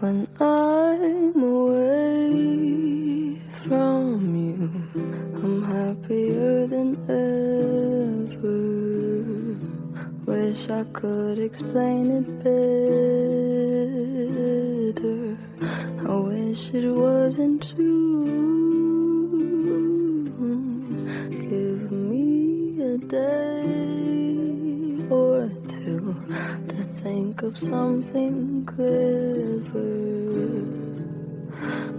when I'm away from you. I'm happier than ever. Wish I could explain it better. I wish it wasn't true. Give me a day or two to think of something clever,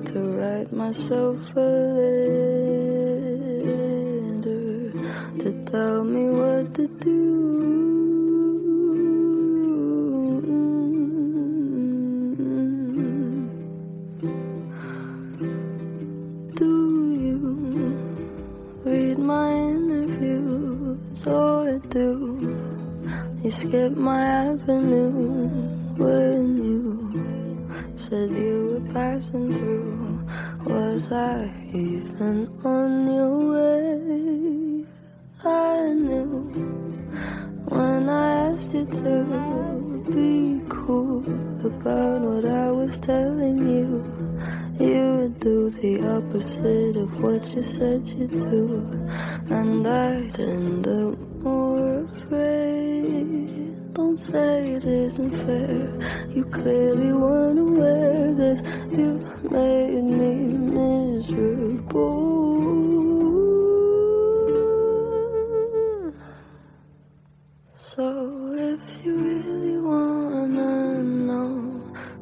to write myself a letter, to tell me what to do. Do you read my interviews, or do you skip my avenue when you said you were passing through? Was I even on your way? I knew when I asked you to be cool about what I was telling you, you would do the opposite of what you said you'd do, and I'd end up more afraid. Don't say it isn't fair. You clearly weren't aware that you made me miserable. So if you really wanna know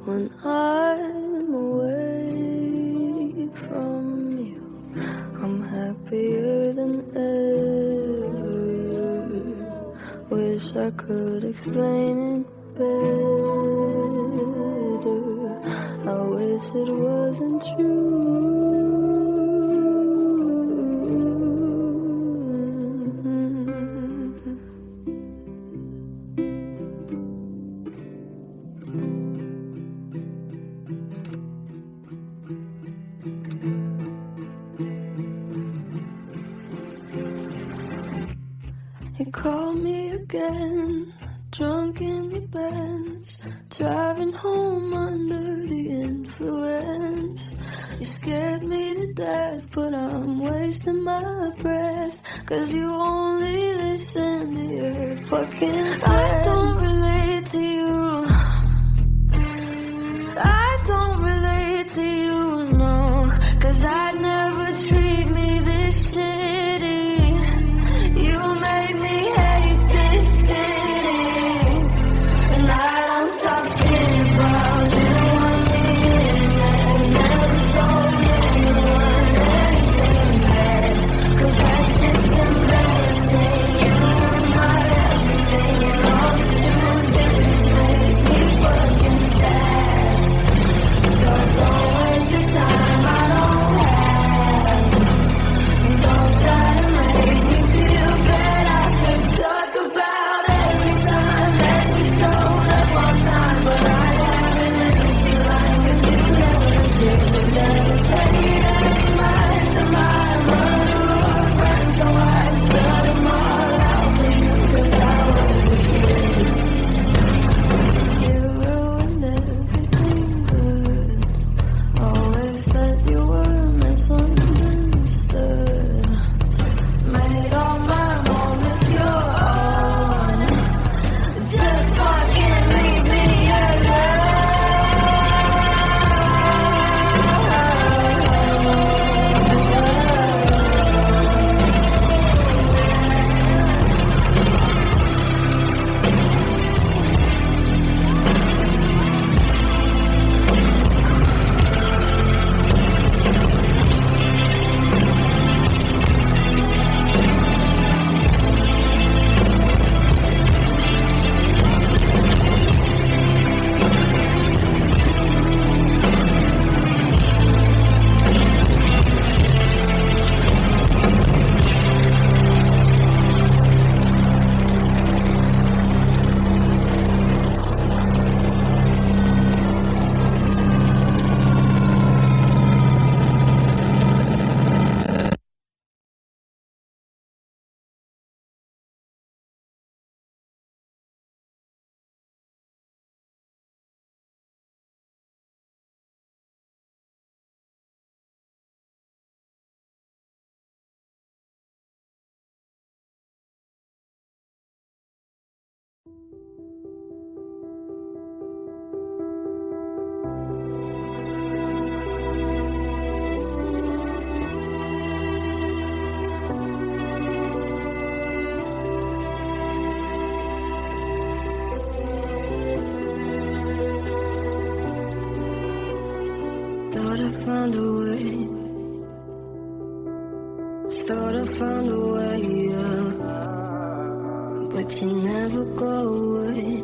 when I'm away from you, I'm happier than ever. Wish I could explain it better. I wish it wasn't true. You called me again, drunk in the Benz, driving home under the influence. You scared me to death, but I'm wasting my breath, 'cause you only listen to your fucking friends. I don't relate to you, I don't relate to you, no, 'cause I'd never treat me this shitty. You made me hate this city, and I don't talk shit about you. Never told anyone anything bad, 'cause that's just embarrassing. You were my everything, and all found a way. Thought I found a way, yeah. But you never go away.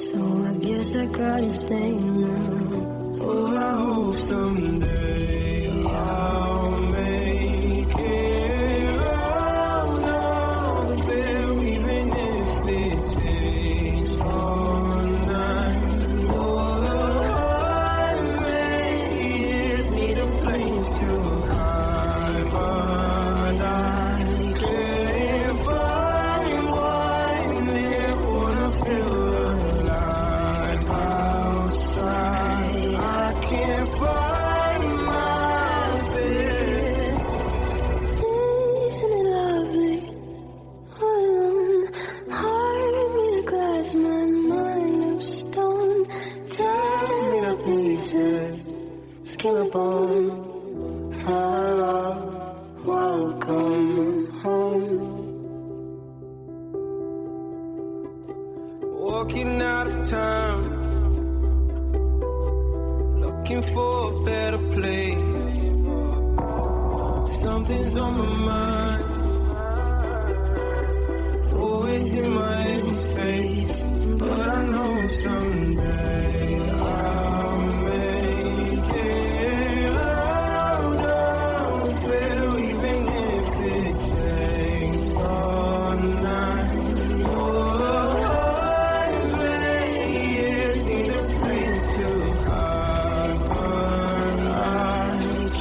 So I guess I gotta stay now. Oh, I hope someday I'll make it out of there, even if it takes all night. Oh, I may need a place to hide, but I can't find one there when I feel alive outside. I can't find my bed. Isn't it lovely? All alone, heart made of glass, my mind of stone. Tear me to pieces, skin and bone. Hello, welcome home. Walking out of town, looking for a better place. Something's on my mind, always in my empty space. But I know someday I'll make it out of there, even if it takes all night. Oh, I may need a place to hide, but I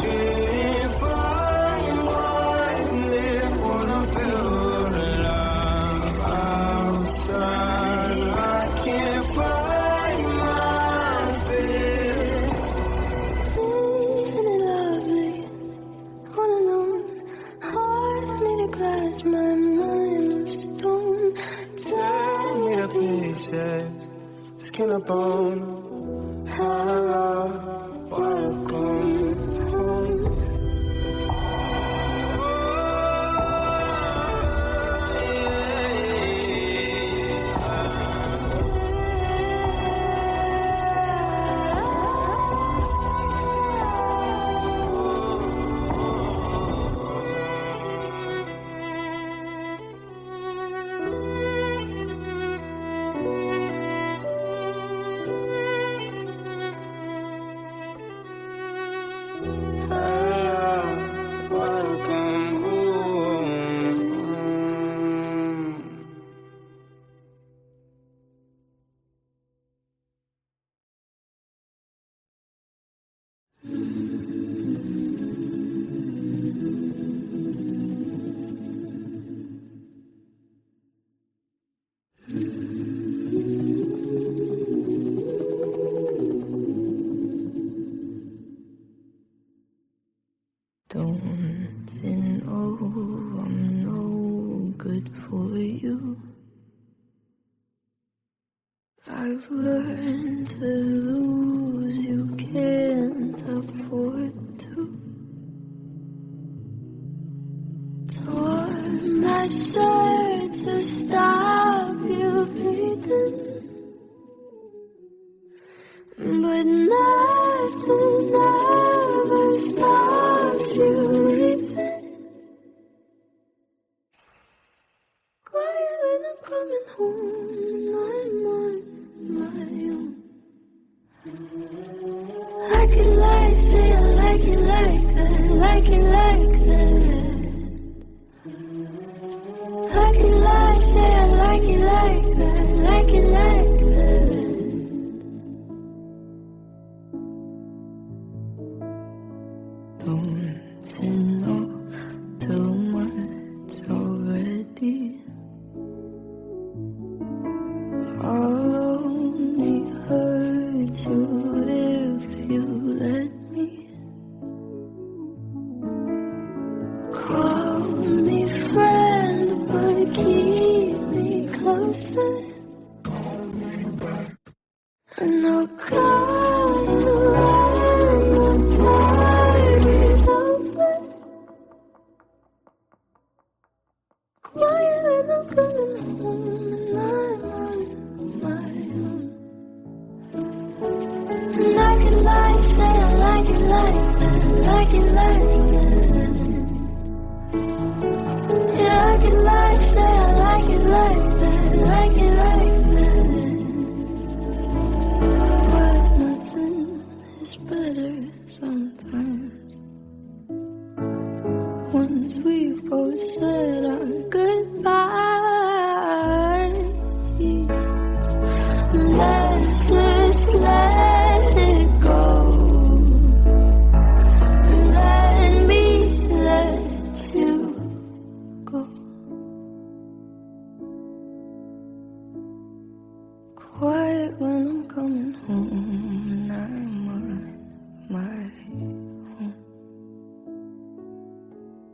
can't find one there when I feel alive outside. I can't find my bed. Isn't it lovely? All alone, heart made of glass, my mind of stone. Tear me to pieces, skin and bone. Hello, welcome home. Welcome home. Don't you know I'm no good for you? I've learned to lose, you can't afford to. Tore my shirt to stop you bleeding, but nothing ever stops you leaving. Quiet when I'm coming home, I'm on my own. I could lie, say I like it like that, like it like that. I could lie, say I like it like that, like it like that. Don't you know too much already? I'll only hurt you if you let me. Call me friend, but keep me closer. And I'll call you when the party's over. Quiet when I'm coming home, and I'm on my own. And I can lie, say I right when I'm coming home and I'm on my own.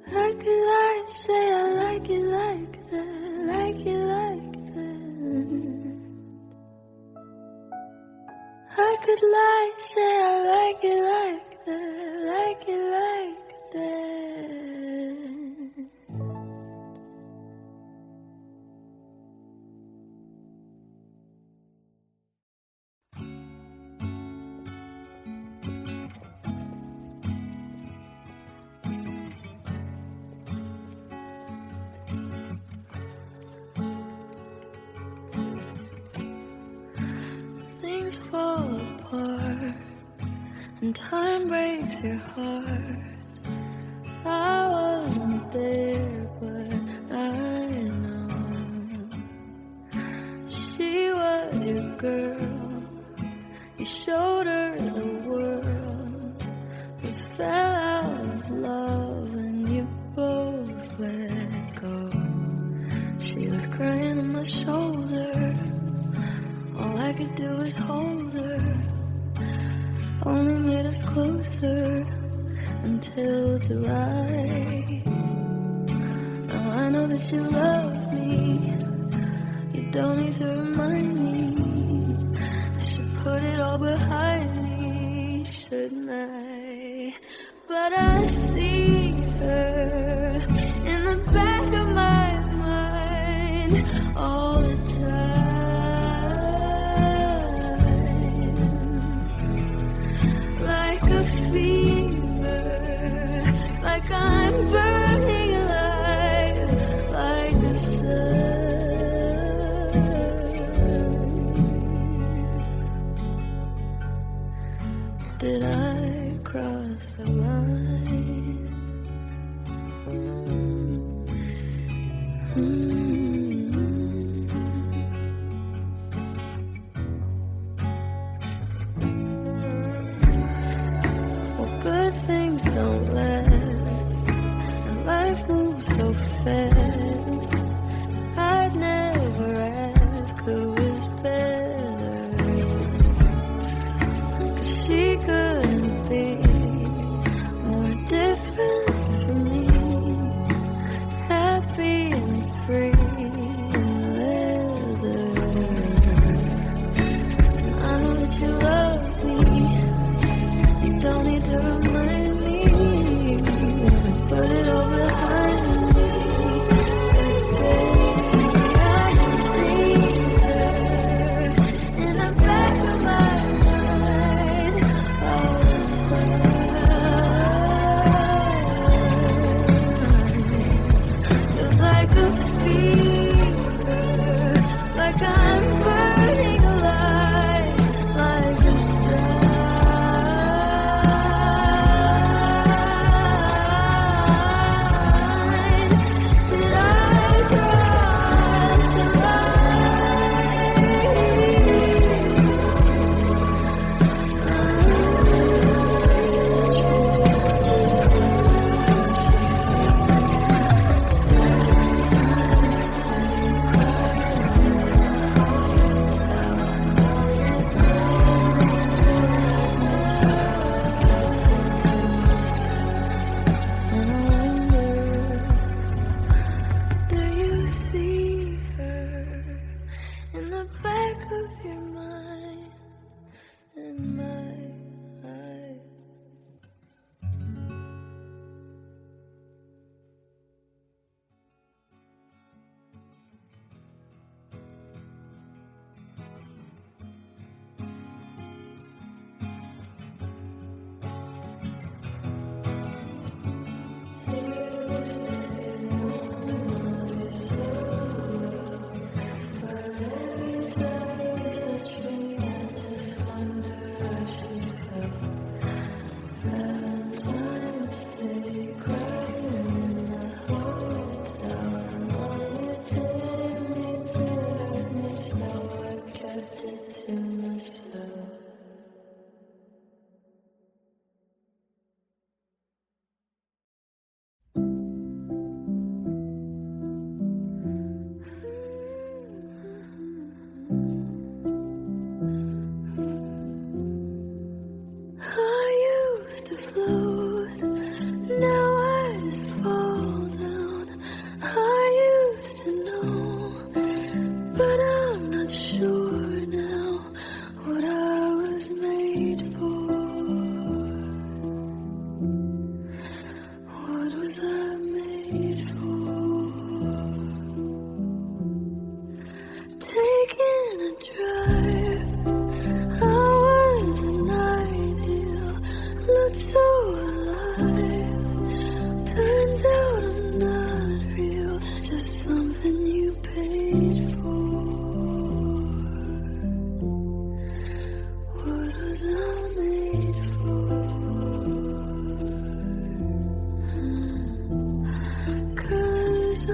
I could lie and say I like it like that, like it like that. I could lie and say I like it like that, like it like that. Things fall apart and time breaks your heart. I wasn't there, but I know she was your girl. You showed her the world. We fell out of love and you both let go. She was crying on my shoulder. All I could do was hold her. Only made us closer until July. Now I know that you love me. You don't need to remind me. I should put it all behind me, shouldn't I? But I see her in the back of my mind all the time. Like a fever, like I'm burning alive, like the sun. Did I cross the line? made for? What was I made for? 'Cause I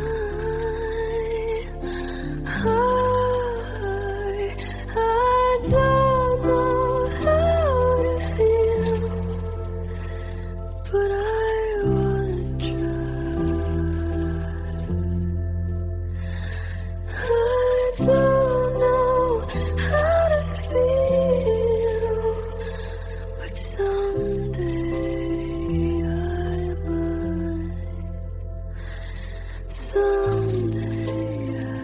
don't know how to feel, but I wanna try. I don't know how to feel, but someday I might. Someday I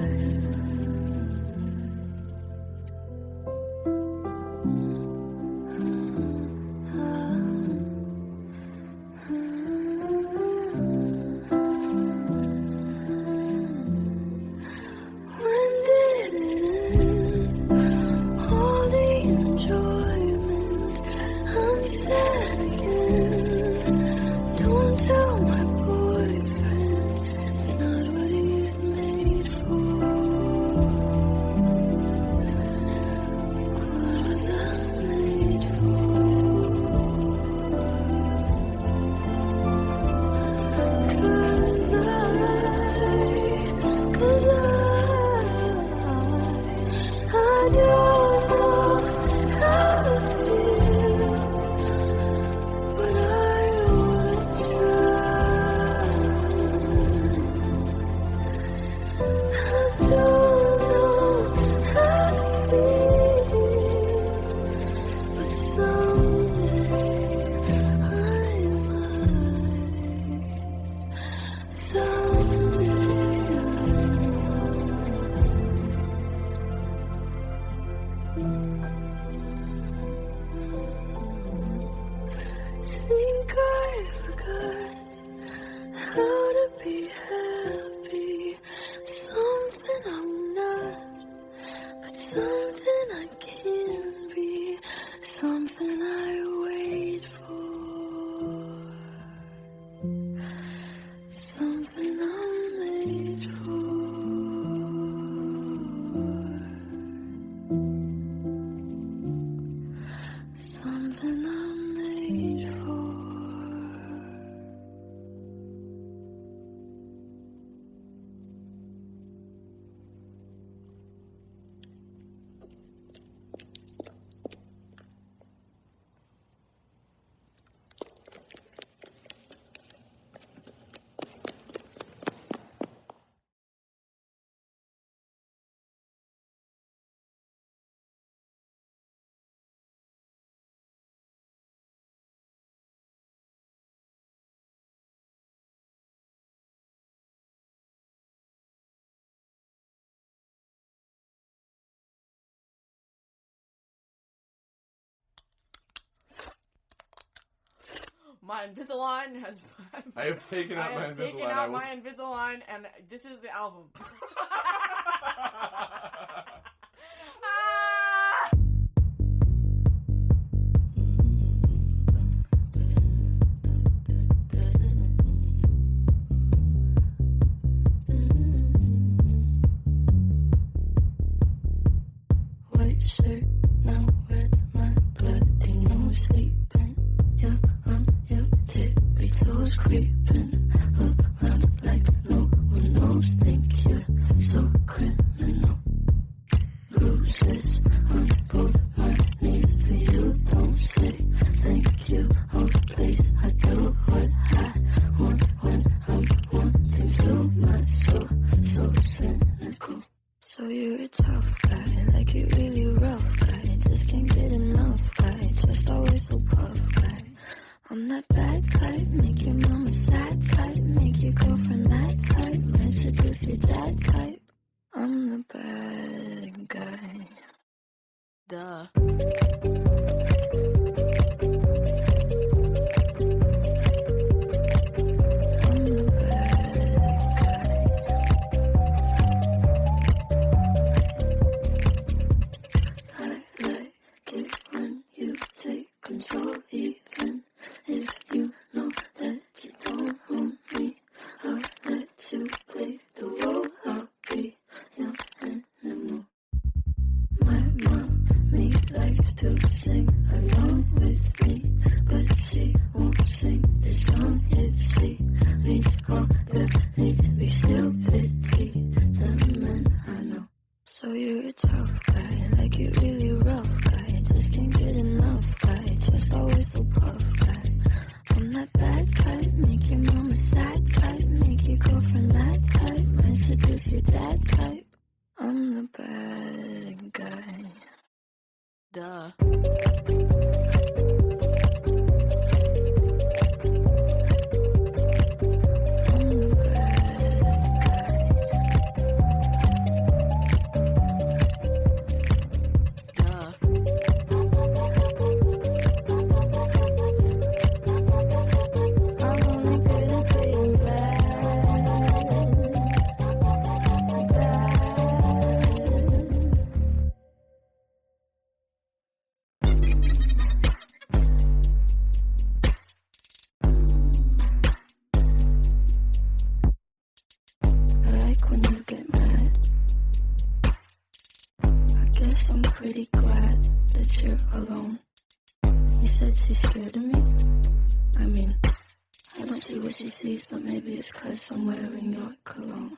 When did it end? All the enjoyment, I'm sad again. Don't tell my boyfriend, it's not what he's made for. What was I made for? 'Cause I don't know how to feel, but I wanna try. I don't know how to feel, but someday I might. Someday think I forgot how to be happy. Something I'm not, but something I can be. Something I wait for. Something I'm made for. Something I'm made for. My Invisalign has. I have taken out my I have Invisalign. taken out my Invisalign, and this is the album. Ah! White shirt, now red, my bloody nose sleeping. You're on your tippy toes, creeping around like no one knows. Think you're so criminal. Bruises on both my knees for you. Don't say thank you. Hold the place. I do what I want when I'm wanting to. My soul, so cynical. So you're a tough guy, like you really rough guy. Just can't get enough guy, just always so puff guy. I'm that bad type, make your mama sad type, make your girlfriend mad type, might seduce your dad type. I'm the bad guy. Duh. I'm the bad guy. to sing along with me, but she won't sing this song if she meets all the need. We still pity the men I know. So you're a tough guy, like you really rough guy. Just can't get enough guy, just always so puff guy. I'm that bad type, make your mama sad type, make your girlfriend that type, might seduce you that type. I'm the bad guy. Duh. I'm the bad Duh. I'm only good at being bad. I like when you get mad. I guess I'm pretty glad that you're alone. You said she's scared of me? I mean, I don't see what she sees, but maybe it's 'cause I'm wearing your cologne.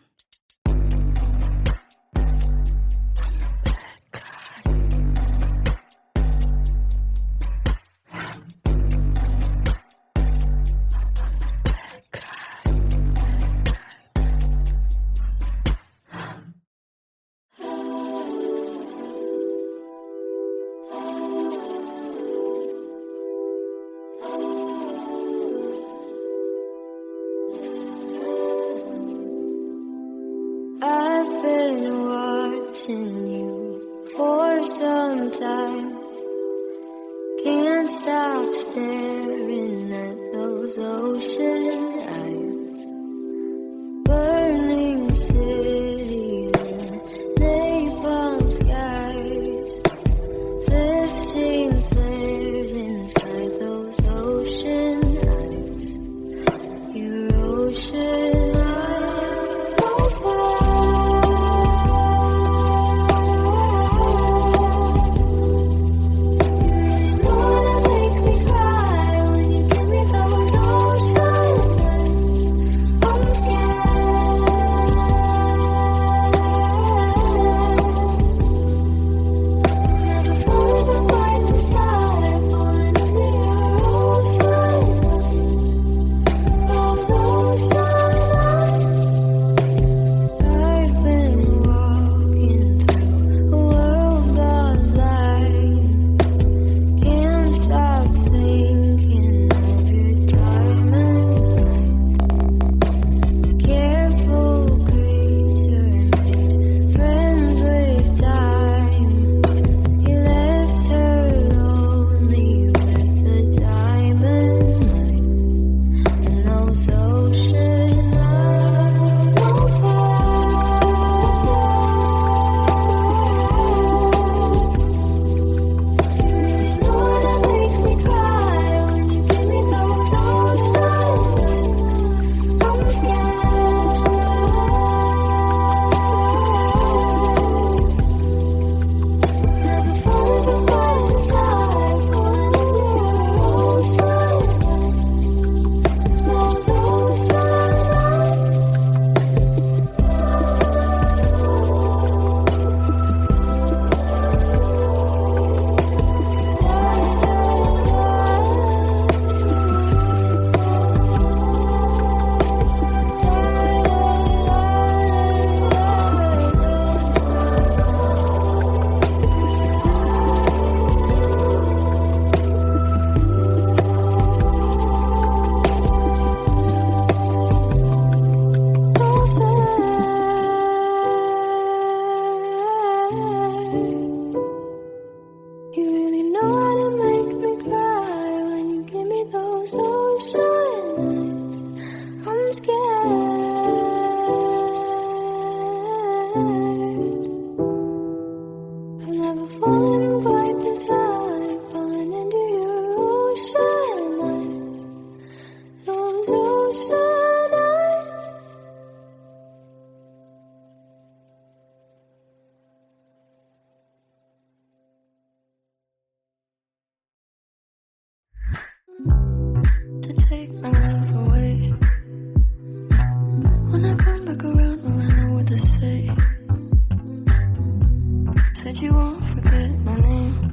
said you won't forget my name.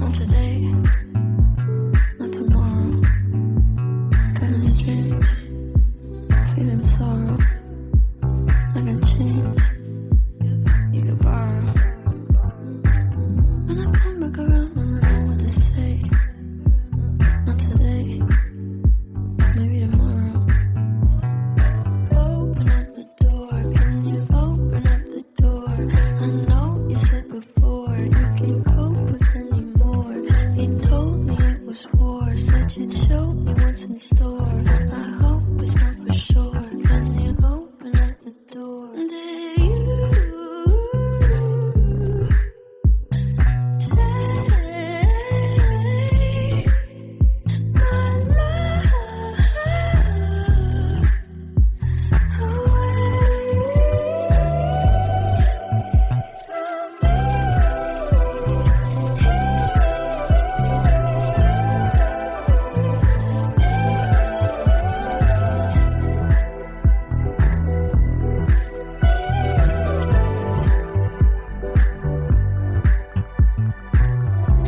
Not today, not tomorrow. Kinda strange, feeling sorrow. I got change you could borrow. When I come back around, I don't know what to say. Not today, maybe tomorrow. Open up the door, can you open up the door? I know you said before you can't cope with anymore. You told me it was war, said you'd show me what's in store. I hope it's not for sure. Can you open up the door? Did you take my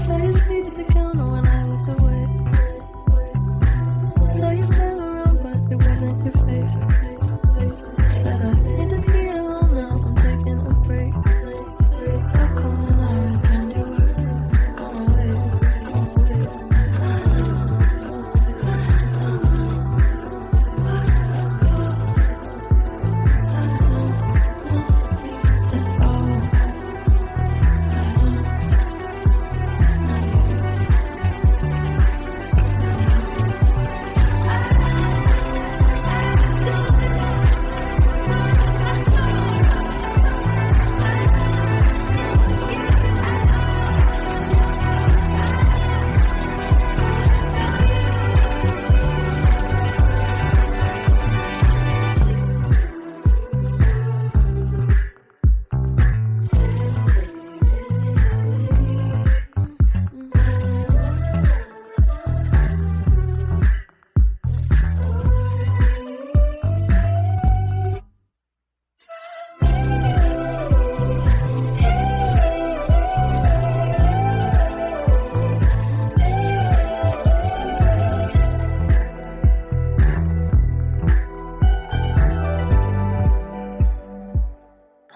So you stayed at the counter when I looked away. Saw you turn around, but it wasn't your face. Said I need to be alone now, I'm taking a break. Got cold and I returned your word. Gone away.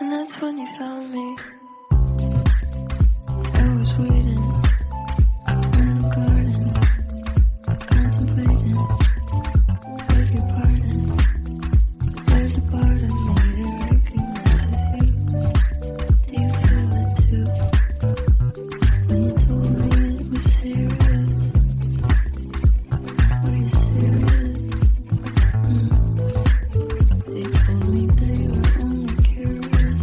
And that's when you found me. I was waiting in the garden, contemplating. Beg your pardon. There's a part of me that recognizes you. Do you feel it too? When you told me it was serious, were you serious? They told me they were only curious.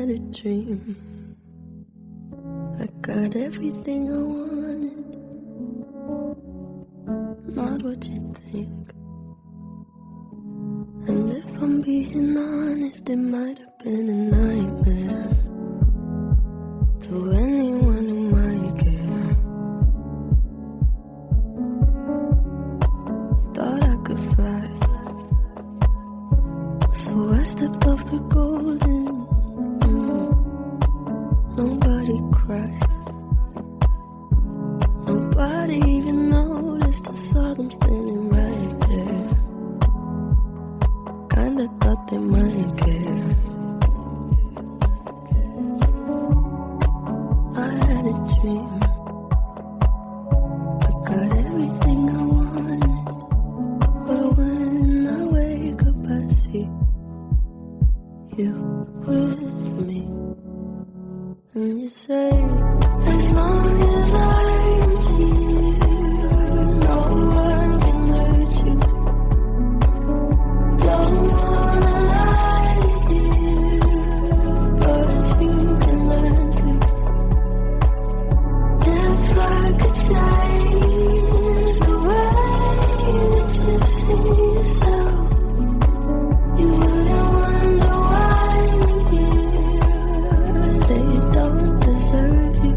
had a dream. I got everything I wanted, not what you think. And if I'm being honest, it might have been a nightmare to anyone who might care. Thought I could fly, so I stepped off the golden. Nobody cried, nobody even noticed. I saw them standing right there. Kinda thought they might care. I had a dream, I got everything I wanted, but when I wake up I see you with me. And you say, as long as I'm here, no one can hurt you. Don't wanna lie here, but you can learn to. If I could change the way that you see yourself, you wouldn't wonder why I'm here. They don't deserve you.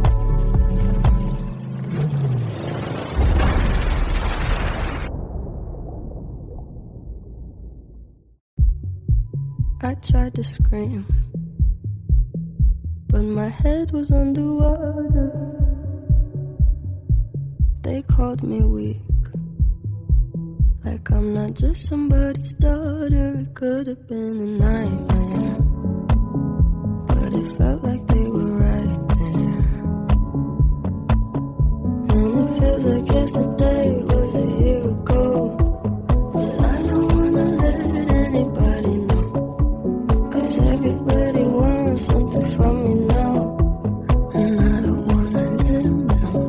I tried to scream, but my head was underwater. They called me weak, like I'm not just somebody's daughter. It could have been a nightmare, but it felt like they were right there. And it feels like yesterday was a year ago, but I don't wanna let anybody know, 'cause everybody wants something from me now, and I don't wanna let them down.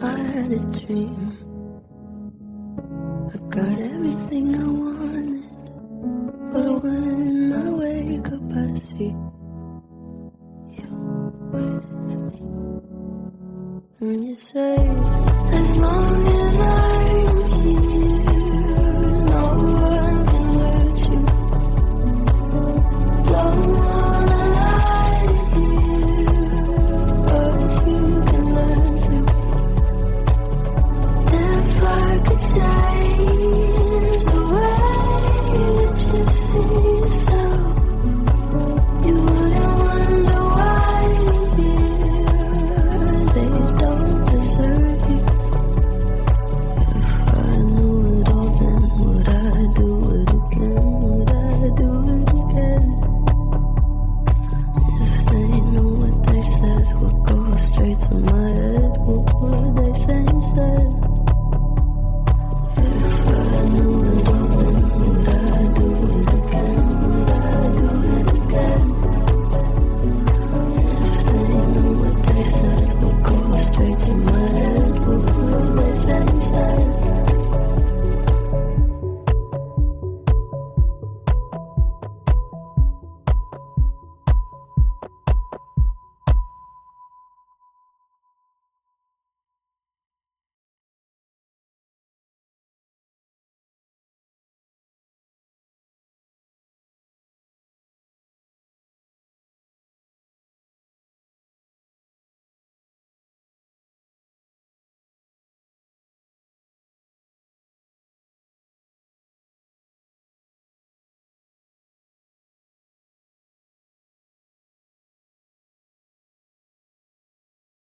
I had a dream, I got everything I wanted, but when I wake up I see you with me. And you say,